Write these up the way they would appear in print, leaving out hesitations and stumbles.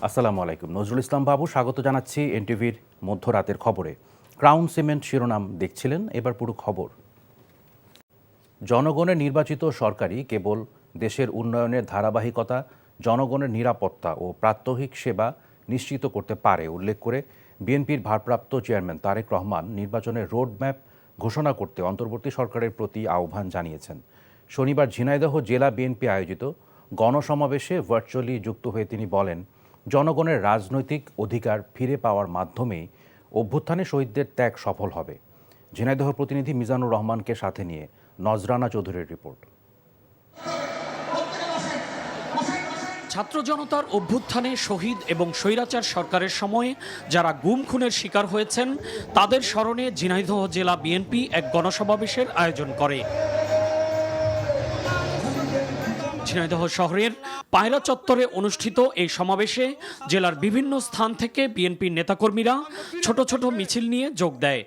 আসসালামু আলাইকুম। নজরুল ইসলাম বাবু স্বাগত জানাচ্ছি এনটিভির মধ্যরাতের খবরে। ক্রাউন সিমেন্ট শিরোনাম দেখছিলেন, এবার পুরো খবর। জনগণের নির্বাচিত সরকারই কেবল দেশের উন্নয়নের ধারাবাহিকতা, জনগণের নিরাপত্তা ও প্রাত্যহিক সেবা নিশ্চিত করতে পারে উল্লেখ করে বিএনপির ভারপ্রাপ্ত চেয়ারম্যান তারেক রহমান নির্বাচনের রোডম্যাপ ঘোষণা করতে অন্তর্বর্তী সরকারের প্রতি আহ্বান জানিয়েছেন। শনিবার ঝিনাইদহ জেলা বিএনপি আয়োজিত গণসমাবেশে ভার্চুয়ালি যুক্ত হয়ে তিনি বলেন, জনগণের রাজনৈতিক অধিকার ফিরে পাওয়ার মাধ্যমেই অভ্যুত্থানে শহীদদের ত্যাগ সফল হবে। ঝিনাইদহ প্রতিনিধি মিজানুর রহমানকে সাথে নিয়ে নজরানা চৌধুরীর রিপোর্ট। ছাত্র জনতার অভ্যুত্থানে শহীদ এবং স্বৈরাচার সরকারের সময়ে যারা গুম খুনের শিকার হয়েছেন তাদের স্মরণে ঝিনাইদহ জেলা বিএনপি এক গণসমাবেশের আয়োজন করে। ঝিনাইদহ শহরের পায়রা চত্বরে অনুষ্ঠিত এই সমাবেশে জেলার বিভিন্ন স্থান থেকে বিএনপির নেতাকর্মীরা ছোট ছোট মিছিল নিয়ে যোগ দেয়।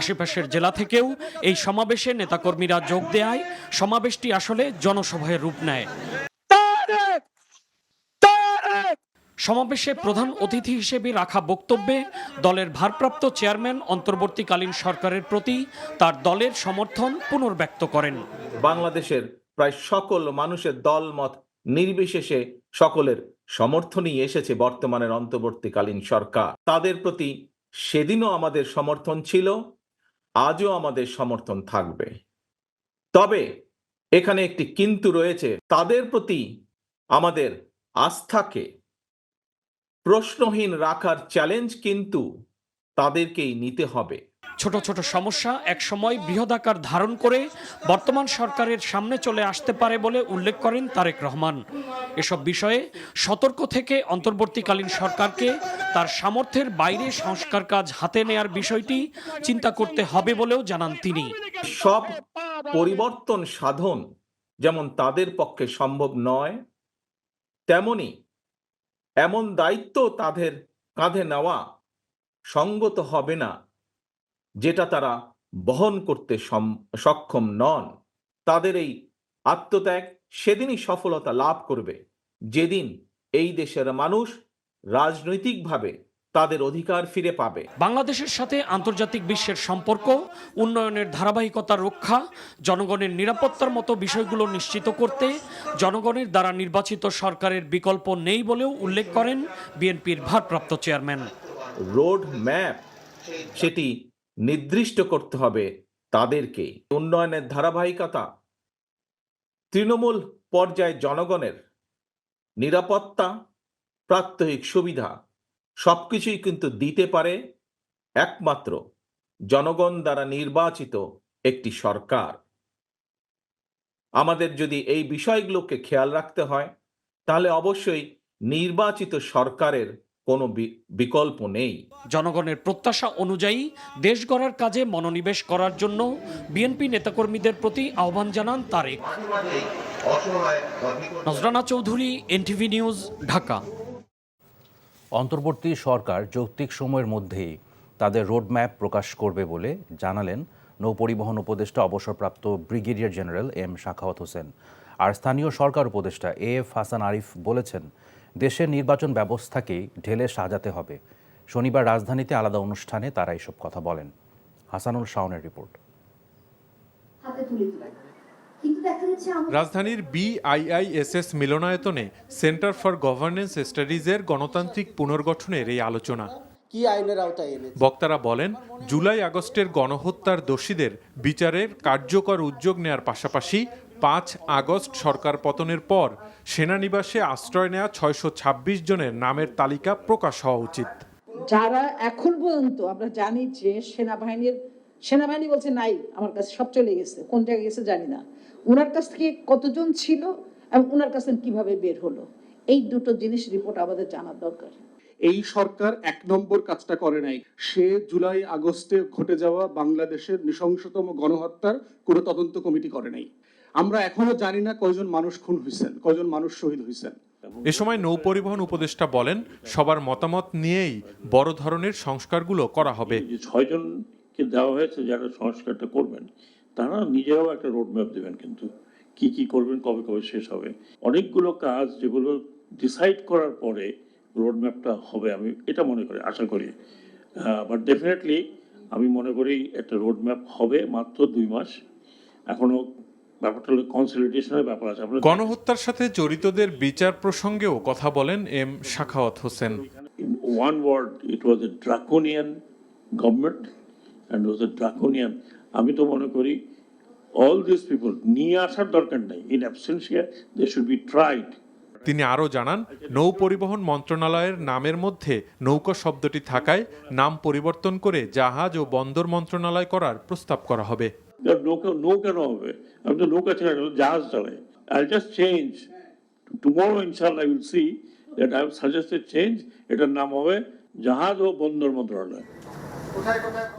আশেপাশের জেলা থেকেও এই সমাবেশে নেতাকর্মীরা যোগ দেয়। সমাবেশটি আসলে জনসভায় রূপ নেয়। সমাবেশে প্রধান অতিথি হিসেবে রাখা বক্তব্যে দলের ভারপ্রাপ্ত চেয়ারম্যান অন্তর্বর্তীকালীন সরকারের প্রতি তার দলের সমর্থন পুনর্ব্যক্ত করেন। বাংলাদেশের প্রায় সকল মানুষের দলমত নির্বিশেষে সকলের সমর্থনই এসেছে বর্তমানের অন্তর্বর্তীকালীন সরকার। তাদের প্রতি সেদিনও আমাদের সমর্থন ছিল, আজও আমাদের সমর্থন থাকবে। তবে এখানে একটি কিন্তু রয়েছে, তাদের প্রতি আমাদের আস্থাকে প্রশ্নহীন রাখার চ্যালেঞ্জ কিন্তু তাদেরকেই নিতে হবে। ছোট ছোট সমস্যা একসময় বৃহদাকার ধারণ করে বর্তমান সরকারের সামনে চলে আসতে পারে বলে উল্লেখ করেন তারেক রহমান। এসব বিষয়ে সতর্ক থেকে অন্তর্বর্তীকালীন সরকারকে তার সামর্থ্যের বাইরে সংস্কার কাজ হাতে নেয়ার বিষয়টি চিন্তা করতে হবে বলেও জানান তিনি। সব পরিবর্তন সাধন যেমন তাদের পক্ষে সম্ভব নয়, তেমনি এমন দায়িত্ব তাদের কাঁধে নেওয়া সঙ্গত হবে না যেটা তারা বহন করতে সক্ষম নন। তাদের এই আত্মত্যাগ সেদিনই সফলতা লাভ করবে যেদিন এই দেশের মানুষ রাজনৈতিকভাবে তাদের অধিকার ফিরে পাবে। বাংলাদেশের সাথে আন্তর্জাতিক বিশ্বের সম্পর্ক, উন্নয়নের ধারাবাহিকতা রক্ষা, জনগণের নিরাপত্তার মতো বিষয়গুলো নিশ্চিত করতে জনগণের দ্বারা নির্বাচিত সরকারের বিকল্প নেই বলেও উল্লেখ করেন বিএনপির ভারপ্রাপ্ত চেয়ারম্যান। রোড ম্যাপ সেটি নির্দিষ্ট করতে হবে তাদেরকে। উন্নয়নের ধারাবাহিকতা, তৃণমূল পর্যায়ে জনগণের নিরাপত্তা, প্রাত্যহিক সুবিধা সবকিছুই কিন্তু দিতে পারে একমাত্র জনগণ দ্বারা নির্বাচিত একটি সরকার। আমাদের যদি এই বিষয়গুলোকে খেয়াল রাখতে হয় তাহলে অবশ্যই নির্বাচিত সরকারের কোনো বিকল্প নেই। জনগণের প্রত্যাশা অনুযায়ী দেশ গড়ার কাজে মনোনিবেশ করার জন্য বিএনপি নেতাকর্মীদের প্রতি আহ্বান জানান তারেক। Nazrana Chowdhury, NTV news, Dhaka. অন্তর্বর্তী সরকার যৌক্তিক সময়ের মধ্যেই তাদের রোডম্যাপ প্রকাশ করবে বলে জানালেন নৌপরিবহন উপদেষ্টা অবসরপ্রাপ্ত brigadier general M Sakhawat Hossain. আর স্থানীয় সরকার উপদেষ্টা এএফ হাসান আরিফ বলেছেন, দেশের নির্বাচন ব্যবস্থাকেই ঢেলে সাজাতে হবে। শনিবার রাজধানীতে আলাদা অনুষ্ঠানে তারা এসব কথা বলেন। হাসানুল শাওনের রিপোর্ট। রাজধানীর বিআইআইএসএস মিলনায়তনে সেন্টার ফর গভর্নেন্স স্টাডিজের গণতান্ত্রিক পুনর্গঠনের এই আলোচনা। বক্তারা বলেন, জুলাই আগস্টের গণহত্যার দোষীদের বিচারের কার্যকর উদ্যোগ নেয়ার পাশাপাশি 5 আগস্ট সরকার পতনের পর সেনানিবাসে আশ্রয় নেয়া 626 জনের নামের তালিকা প্রকাশ হওয়া উচিত। যারা এখন পর্যন্ত আমরা জানি যে সেনাবাহিনী বলছে নাই, আমার কাছে সব চলে গেছে, কোন জায়গায় গেছে জানি না, ওনার কাছ থেকে কতজন ছিল এবং ওনার কাছে কিভাবে বের হলো, এই দুটো জিনিস রিপোর্ট আমাদের জানার দরকার। এই সরকার 1 নম্বর কাজটা করে নাই, সে জুলাই আগস্টে ঘটে যাওয়া বাংলাদেশের নৃশংসতম গণহত্যার কোনো তদন্ত কমিটি করে নাই। আমরা এখনো জানি না কয়জন মানুষ খুন হয়েছেন, কয়জন মানুষ শহীদ হয়েছেন। এ সময় নৌপরিবহন উপদেষ্টা বলেন, সবার মতামত নিয়েই বড় ধরনের সংস্কারগুলো করা হবে। 6 জনকে দেওয়া হয়েছে যারা সংস্কারটা করবেন, তারা নিজেরাও একটা রোডম্যাপ দেবেন, কিন্তু কি কি করবেন, কবে কবে শেষ হবে। অনেকগুলো কাজ যেগুলো ডিসাইড করার পরে রোড ম্যাপটা হবে, আমি এটা মনে করি, আশা করি। বাট ডেফিনেটলি আমি মনে করি একটা রোড ম্যাপ হবে, মাত্র 2 মাস এখনো। ব্যাপারটা হলো কনসলিডেশনের ব্যাপার আছে। গণহত্যার সাথে জড়িতদের বিচার প্রসঙ্গেও কথা বলেন M Sakhawat Hossain. In one word, it was a draconian government and was a draconian. আমি তো মনে করি all these people নিয়ে আসার দরকার নেই। In absentia, they should be tried. তিনি আরও জানান, নৌ পরিবহন মন্ত্রণালয়ের নামের মধ্যে নৌকা শব্দটি থাকায় নাম পরিবর্তন করে জাহাজ ও বন্দর মন্ত্রণালয় করার প্রস্তাব করা হবে। নৌকা হবে, আমি তো নৌকা চালাই, জাহাজ চালাই। I'll just change. Tomorrow, inshallah, I will see that I have suggested change. এটার নাম হবে জাহাজ ও বন্দর মন্ত্রণালয়।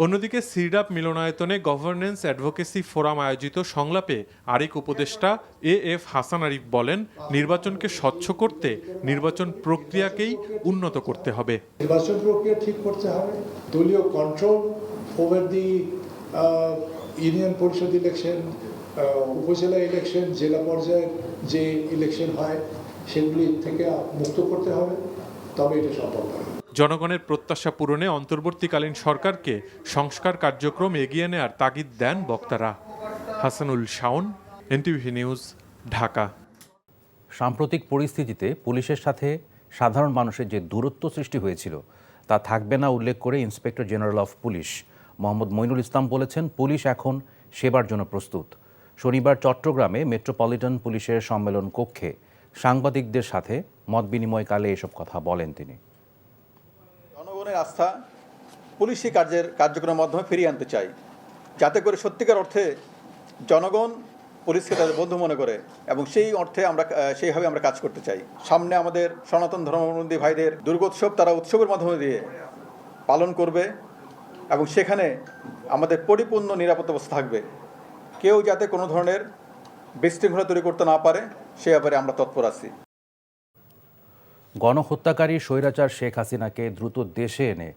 অন্যদিকে সিডাপ মিলনায়তনে গভর্নেন্স অ্যাডভোকেসি ফোরাম আয়োজিত সংলাপে আরেক উপদেষ্টা এএফ হাসান আরিফ বলেন, নির্বাচনকে স্বচ্ছ করতে নির্বাচন প্রক্রিয়াকেই উন্নত করতে হবে। নির্বাচন প্রক্রিয়া ঠিক করতে হবে, দলীয় কন্ট্রোল ওভার দি ইউনিয়ন পরিষদ ইলেকশন, উপজেলা ইলেকশন, জেলা পর্যায়ের যে ইলেকশন হয় সেগুলি থেকে মুক্ত করতে হবে, তবে এটা সম্ভব হবে। জনগণের প্রত্যাশা পূরণে অন্তর্বর্তীকালীন সরকারকে সংস্কার কার্যক্রম এগিয়ে নেয়ার তাগিদ দেন বক্তারা। Hasanul Shaon, NTV news, Dhaka. সাম্প্রতিক পরিস্থিতিতে পুলিশের সাথে সাধারণ মানুষের যে দূরত্ব সৃষ্টি হয়েছিল তা থাকবে না উল্লেখ করে inspector general of police Mohammad Moinul Islam বলেছেন, পুলিশ এখন সেবার জন্য প্রস্তুত। শনিবার চট্টগ্রামে মেট্রোপলিটন পুলিশের সম্মেলন কক্ষে সাংবাদিকদের সাথে মতবিনিময়কালে এসব কথা বলেন তিনি। জনগণের আস্থা পুলিশি কার্যক্রমের মাধ্যমে ফিরিয়ে আনতে চাই, যাতে করে সত্যিকার অর্থে জনগণ পুলিশকে তাদের বন্ধু মনে করে, এবং সেই অর্থে সেইভাবে আমরা কাজ করতে চাই। সামনে আমাদের সনাতন ধর্মাবলম্বী ভাইদের দুর্গোৎসব তারা উৎসবের মাধ্যমে দিয়ে পালন করবে, এবং সেখানে আমাদের পরিপূর্ণ নিরাপত্তা ব্যবস্থা থাকবে। কেউ যাতে কোনো ধরনের বিশৃঙ্খলা তৈরি করতে না পারে সে ব্যাপারে আমরা তৎপর আছি। গণহত্যাকারী স্বৈরাচার শেখ হাসিনাকে দ্রুত দেশে এনে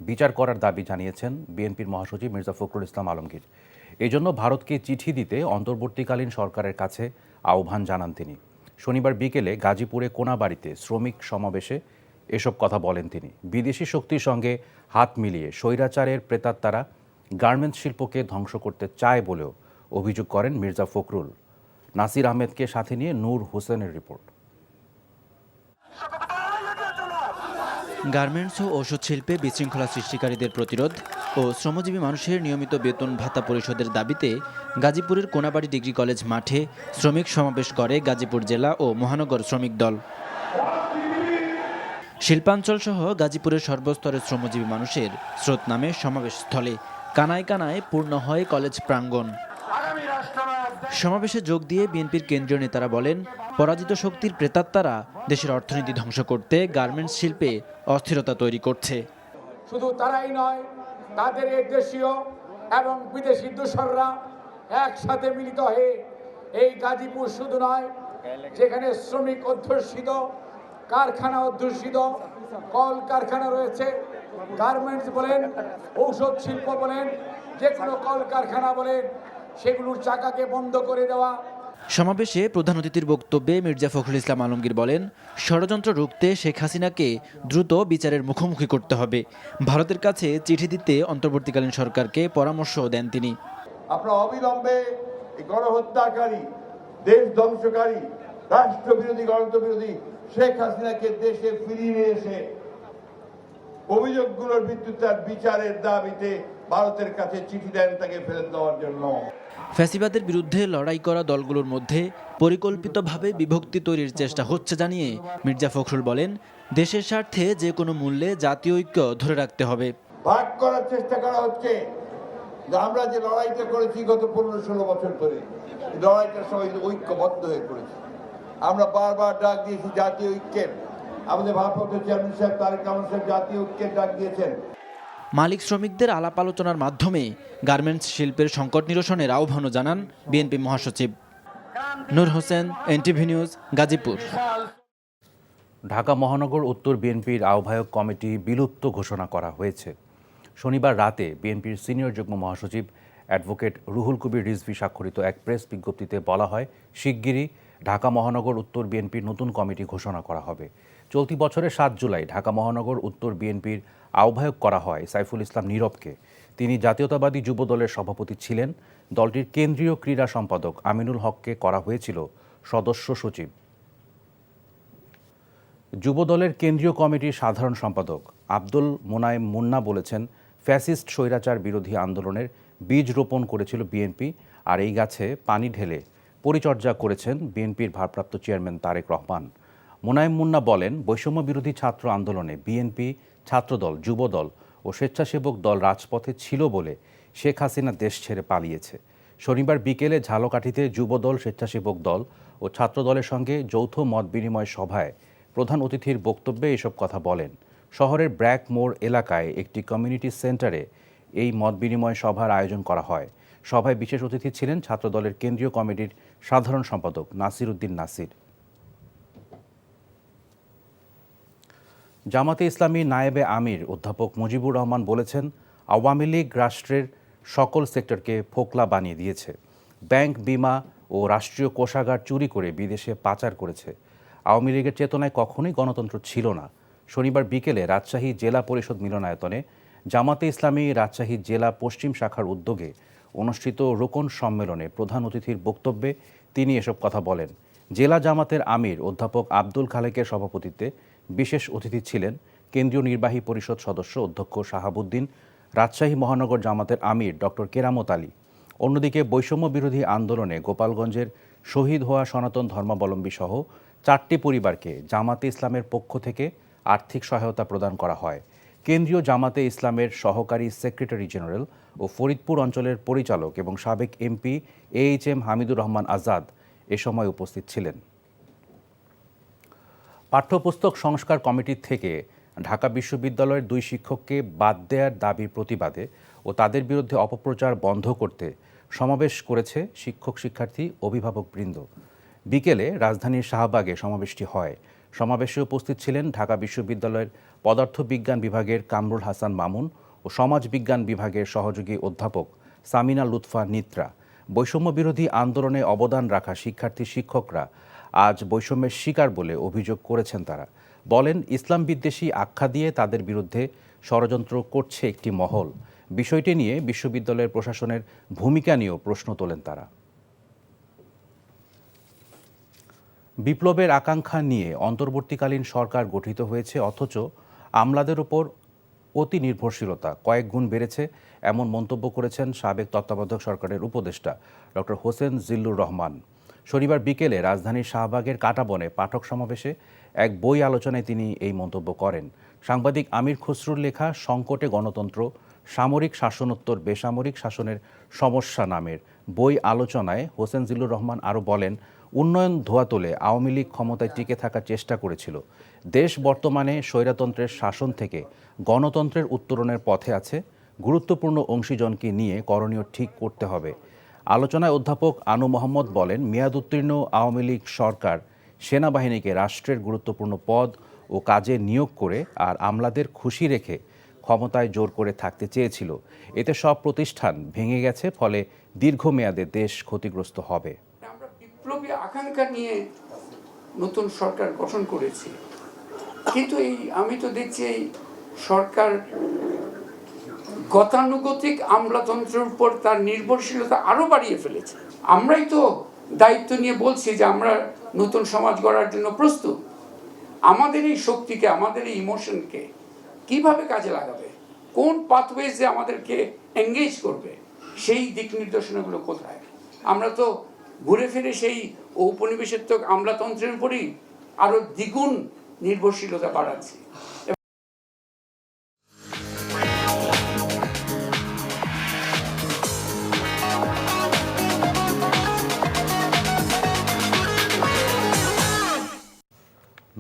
বিচার করার দাবি জানিয়েছেন বিএনপির মহাসচিব মির্জা ফখরুল ইসলাম আলমগীর। এজন্য ভারতকে চিঠি দিতে অন্তর্বর্তীকালীন সরকারের কাছে আহ্বান জানান তিনি। শনিবার বিকেলে গাজীপুরে কোনাবাড়িতে শ্রমিক সমাবেশে এসব কথা বলেন তিনি। বিদেশি শক্তির সঙ্গে হাত মিলিয়ে স্বৈরাচারের প্রেতাত্মারা গার্মেন্টস শিল্পকে ধ্বংস করতে চায় বলেও অভিযোগ করেন মির্জা ফখরুল। নাসির আহমেদকে সাথে নিয়ে নূর হোসেনের রিপোর্ট। গার্মেন্টস ও ওষুধ শিল্পে বিশৃঙ্খলা সৃষ্টিকারীদের প্রতিরোধ ও শ্রমজীবী মানুষের নিয়মিত বেতন ভাতা পরিশোধের দাবিতে গাজীপুরের কোনাবাড়ি ডিগ্রি কলেজ মাঠে শ্রমিক সমাবেশ করে গাজীপুর জেলা ও মহানগর শ্রমিক দল। শিল্পাঞ্চল সহ গাজীপুরের সর্বস্তরের শ্রমজীবী মানুষের স্রোত নামে সমাবেশস্থলে কানায় কানায় পূর্ণ হয় কলেজ প্রাঙ্গণ। সমাবেশে যোগ দিয়ে বিএনপির কেন্দ্রীয় নেতারা বলেন, পরাজিত শক্তির প্রেতাত্মারা দেশের অর্থনীতি ধ্বংস করতে গার্মেন্টস শিল্পে অস্থিরতা তৈরি করছে। শুধু তারাই নয়, তাদের এই দেশীয় এবং বিদেশি দূষররা একসাথে মিলিত হয়ে এই গাজীপুর শুধু নয়, যেখানে শ্রমিক অধ্যুষিত, কারখানা অধ্যুষিত, কল কারখানা রয়েছে, গার্মেন্টস বলেন, ঔষধ শিল্প বলেন, যে কোনো কল কারখানা বলেন, সেগুলোর চাকাকে বন্ধ করে দেওয়া। সমাবেশে প্রধান অতিথির বক্তব্যে মির্জা ফখরুল ইসলাম আলমগীর বলেন, ষড়যন্ত্র রুখতে শেখ হাসিনাকে দ্রুত বিচারের মুখোমুখি করতে হবে। ভারতের কাছে চিঠি দিতে অন্তর্বর্তীকালীন সরকারকে পরামর্শ দেন তিনি। আপনারা অবিলম্বে গণহত্যাকারী, দেশ ধ্বংসকারী, রাষ্ট্রবিরোধী, গণতন্ত্রবিরোধী শেখ হাসিনাকে দেশে ফিরিয়ে নিয়ে এসে অভিযোগগুলোর ভিত্তিতে বিচারের দাবিতে ভারতের কাছে চিঠি দেন তাকে ফেরত দেওয়ার জন্য। ফ্যাসিবাদের বিরুদ্ধে লড়াই করা দলগুলোর মধ্যে পরিকল্পিতভাবে বিভক্তি তৈরির চেষ্টা হচ্ছে জানিয়ে মির্জা ফখরুল বলেন, দেশের স্বার্থে যে কোনো মূল্যে জাতীয় ঐক্য ধরে রাখতে হবে। ভাগ করার চেষ্টা করা হচ্ছে। আমরা যে লড়াইটা করেছি গত 15-16 বছর ধরে, লড়াইটার সবাই ঐক্যবদ্ধ হয়ে করেছি। আমরা বারবার ডাক দিয়েছি জাতীয় ঐক্যের। আমাদের ভারপ্রাপ্ত চেয়ারম্যান সাহেব তারেক রহমান সাহেব জাতীয় ঐক্যের ডাক দিয়েছেন। মালিক শ্রমিকদের আলাপ আলোচনার মাধ্যমে গার্মেন্টস শিল্পের সংকট নিরসনের আহ্বানও জানান বিএনপি মহাসচিব। নূর হোসেন, এনটিভি নিউজ, গাজীপুর। ঢাকা মহানগর উত্তর বিএনপির আহ্বায়ক কমিটি বিলুপ্ত ঘোষণা করা হয়েছে। শনিবার রাতে বিএনপির সিনিয়র যুগ্ম মহাসচিব অ্যাডভোকেট রুহুল কবির রিজভী স্বাক্ষরিত এক প্রেস বিজ্ঞপ্তিতে বলা হয়, শিগগিরই ঢাকা মহানগর উত্তর বিএনপির নতুন কমিটি ঘোষণা করা হবে। চলতি বছরের 7 জুলাই ঢাকা মহানগর উত্তর বিএনপির আহ্বায়ক করা হয় সাইফুল ইসলাম নীরবকে। তিনি জাতীয়তাবাদী যুব দলের সভাপতি ছিলেন। দলটির কেন্দ্রীয় ক্রীড়া সম্পাদক আমিনুল হককে করা হয়েছিল সদস্য সচিব। যুব দলের কেন্দ্রীয় কমিটির সাধারণ সম্পাদক আব্দুল মোনায়েম মুন্না বলেছেন, ফ্যাসিস্ট স্বৈরাচার বিরোধী আন্দোলনের বীজ রোপণ করেছিল বিএনপি, আর এই গাছে পানি ঢেলে পরিচর্যা করেছেন বিএনপির ভারপ্রাপ্ত চেয়ারম্যান তারেক রহমান। মোনায়েম মুন্না বলেন, বৈষম্য বিরোধী ছাত্র আন্দোলনে বিএনপি, ছাত্রদল, যুবদল ও স্বেচ্ছাসেবক দল রাজপথে ছিল বলে শেখ হাসিনা দেশ ছেড়ে পালিয়েছে। শনিবার বিকেলে ঝালকাঠিতে যুবদল, স্বেচ্ছাসেবক দল ও ছাত্রদলের সঙ্গে যৌথ মত বিনিময় সভায় প্রধান অতিথির বক্তব্যে এসব কথা বলেন। শহরের ব্র্যাক মোড় এলাকায় একটি কমিউনিটি সেন্টারে এই মত বিনিময় সভার আয়োজন করা হয়। সভায় বিশেষ অতিথি ছিলেন ছাত্রদলের কেন্দ্রীয় কমিটির সাধারণ সম্পাদক নাসির উদ্দিন নাসির। জামাতে ইসলামী নায়েবে আমির অধ্যাপক মুজিবুর রহমান বলেছেন, আওয়ামী লীগ রাষ্ট্রের সকল সেক্টরকে ফোকলা বানিয়ে দিয়েছে। ব্যাংক, বিমা ও রাষ্ট্রীয় কোষাগার চুরি করে বিদেশে পাচার করেছে। আওয়ামী লীগের চেতনায় কখনোই গণতন্ত্র ছিল না। শনিবার বিকেলে রাজশাহী জেলা পরিষদ মিলনায়তনে জামাতে ইসলামী রাজশাহী জেলা পশ্চিম শাখার উদ্যোগে অনুষ্ঠিত রোকন সম্মেলনে প্রধান অতিথির বক্তব্যে তিনি এসব কথা বলেন। জেলা জামাতের আমির অধ্যাপক আব্দুল খালেকের সভাপতিত্বে বিশেষ অতিথি ছিলেন কেন্দ্রীয় নির্বাহী পরিষদ সদস্য অধ্যক্ষ শাহাবুদ্দিন, রাজশাহী মহানগর জামাতের আমির ডক্টর কেরামত আলী। অন্যদিকে বৈষম্য বিরোধী আন্দোলনে গোপালগঞ্জের শহীদ হওয়া সনাতন ধর্মাবলম্বী সহ 4টি পরিবারকে জামাতে ইসলামের পক্ষ থেকে আর্থিক সহায়তা প্রদান করা হয়। কেন্দ্রীয় জামাতে ইসলামের সহকারী সেক্রেটারি জেনারেল ও ফরিদপুর অঞ্চলের পরিচালক এবং সাবেক এমপি AHM হামিদুর রহমান আজাদ এ সময় উপস্থিত ছিলেন। পাঠ্যপুস্তক সংস্কার কমিটি থেকে ঢাকা বিশ্ববিদ্যালয়ের 2 শিক্ষককে বাদ দেওয়ার দাবির প্রতিবাদে ও তাদের বিরুদ্ধে অপপ্রচার বন্ধ করতে সমাবেশ করেছে শিক্ষক, শিক্ষার্থী, অভিভাবকবৃন্দ। বিকেলে রাজধানীর শাহবাগে সমাবেশটি হয়। সমাবেশে উপস্থিত ছিলেন ঢাকা বিশ্ববিদ্যালয়ের পদার্থবিজ্ঞান বিভাগের কামরুল হাসান মামুন ও সমাজবিজ্ঞান বিভাগের সহযোগী অধ্যাপক সামিনা লুৎফা নিত্রা। বৈষম্য বিরোধী আন্দোলনে অবদান রাখা শিক্ষার্থী, শিক্ষকরা আজ বৈষম্যের শিকার বলে অভিযোগ করেছেন তারা। বলেন, ইসলাম বিদ্বেষী আখ্যা দিয়ে তাদের বিরুদ্ধে ষড়যন্ত্র করছে একটি মহল। বিষয়টি নিয়ে বিশ্ববিদ্যালয়ের প্রশাসনের ভূমিকা নিয়েও প্রশ্ন তোলেন তারা। বিপ্লবের আকাঙ্ক্ষা নিয়ে অন্তর্বর্তীকালীন সরকার গঠিত হয়েছে, অথচ আমলাদের ওপর অতি নির্ভরশীলতা কয়েক গুণ বেড়েছে, এমন মন্তব্য করেছেন সাবেক তত্ত্বাবধায়ক সরকারের উপদেষ্টা ডক্টর হোসেন জিল্লুর রহমান। শনিবার বিকেলে রাজধানীর শাহবাগের কাঁটাবনে পাঠক সমাবেশে এক বই আলোচনায় তিনি এই মন্তব্য করেন। সাংবাদিক আমির খসরুর লেখা সংকটে গণতন্ত্র, সামরিক শাসনোত্তর বেসামরিক শাসনের সমস্যা নামের বই আলোচনায় হোসেন জিল্লুর রহমান আরও বলেন, উন্নয়ন ধোয়া তোলে আওয়ামী লীগ ক্ষমতায় টিকে থাকার চেষ্টা করেছিল। দেশ বর্তমানে স্বৈরতন্ত্রের শাসন থেকে গণতন্ত্রের উত্তরণের পথে আছে। গুরুত্বপূর্ণ অংশীজনকে নিয়ে করণীয় ঠিক করতে হবে। আলোচনায় অধ্যাপক আনু মোহাম্মদ বলেন, মেয়াদ উত্তীর্ণ আওয়ামী লীগ সরকার সেনাবাহিনীকে রাষ্ট্রের গুরুত্বপূর্ণ পদ ও কাজে নিয়োগ করে আর আমলাদের খুশি রেখে ক্ষমতায় জোর করে থাকতে চেয়েছিল। এতে সব প্রতিষ্ঠান ভেঙে গেছে, ফলে দীর্ঘমেয়াদে দেশ ক্ষতিগ্রস্ত হবে। আমরা বিপ্লবী আকাঙ্ক্ষা নিয়ে নতুন সরকার গঠন করেছি, কিন্তু আমি তো দেখছি এই সরকার গতানুগতিক আমলাতন্ত্রের উপর তার নির্ভরশীলতা আরো বাড়িয়ে ফেলেছে। আমরাই তো দায়িত্ব নিয়ে বলছি যে আমরা নতুন সমাজ গড়ার জন্য প্রস্তুত। আমাদের এই শক্তিকে, আমাদের এই ইমোশনকে কিভাবে কাজে লাগাবে, কোন পাথওয়েজে আমাদেরকে এঙ্গেজ করবে, সেই দিক নির্দেশনাগুলো কোথায়? আমরা তো ঘুরে ফিরে সেই ঔপনিবেশিক আমলাতন্ত্রের উপরই আরো দ্বিগুণ নির্ভরশীলতা বাড়াচ্ছি।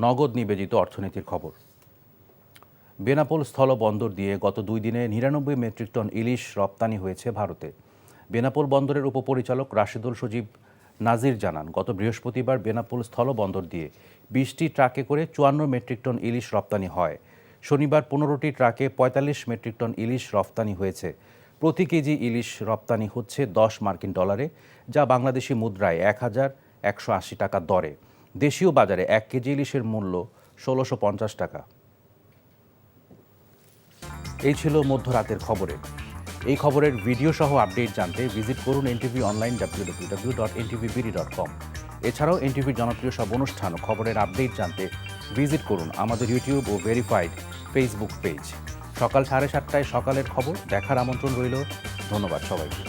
নগদ নিবেদিত অর্থনীতির খবর। বেনাপোল স্থলবন্দর দিয়ে গত 2 দিনে 99 মেট্রিক টন ইলিশ রপ্তানি হয়েছে ভারতে। বেনাপোল বন্দরের উপপরিচালক রাশিদুল সজীব নাজির জানান, গত বৃহস্পতিবার বেনাপোল স্থলবন্দর দিয়ে 20টি ট্রাকে করে 54 মেট্রিক টন ইলিশ রপ্তানি হয়। শনিবার 15টি ট্রাকে 45 মেট্রিক টন ইলিশ রপ্তানি হয়েছে। প্রতি কেজি ইলিশ রপ্তানি হচ্ছে $10, যা বাংলাদেশি মুদ্রায় 1180 টাকা দরে। দেশীয় বাজারে 1 কেজি ইলিশের মূল্য 1650 টাকা। এই ছিল মধ্যরাতের খবরে। এই খবরের ভিডিও সহ আপডেট জানতে ভিজিট করুন এনটিভি অনলাইন www.ntvbd.com। এছাড়াও এনটিভির জনপ্রিয় সব অনুষ্ঠান ও খবরের আপডেট জানতে ভিজিট করুন আমাদের ইউটিউব ও ভেরিফাইড ফেসবুক পেজ। সকাল 7:30টায় সকালের খবর দেখার আমন্ত্রণ রইল। ধন্যবাদ সবাইকে।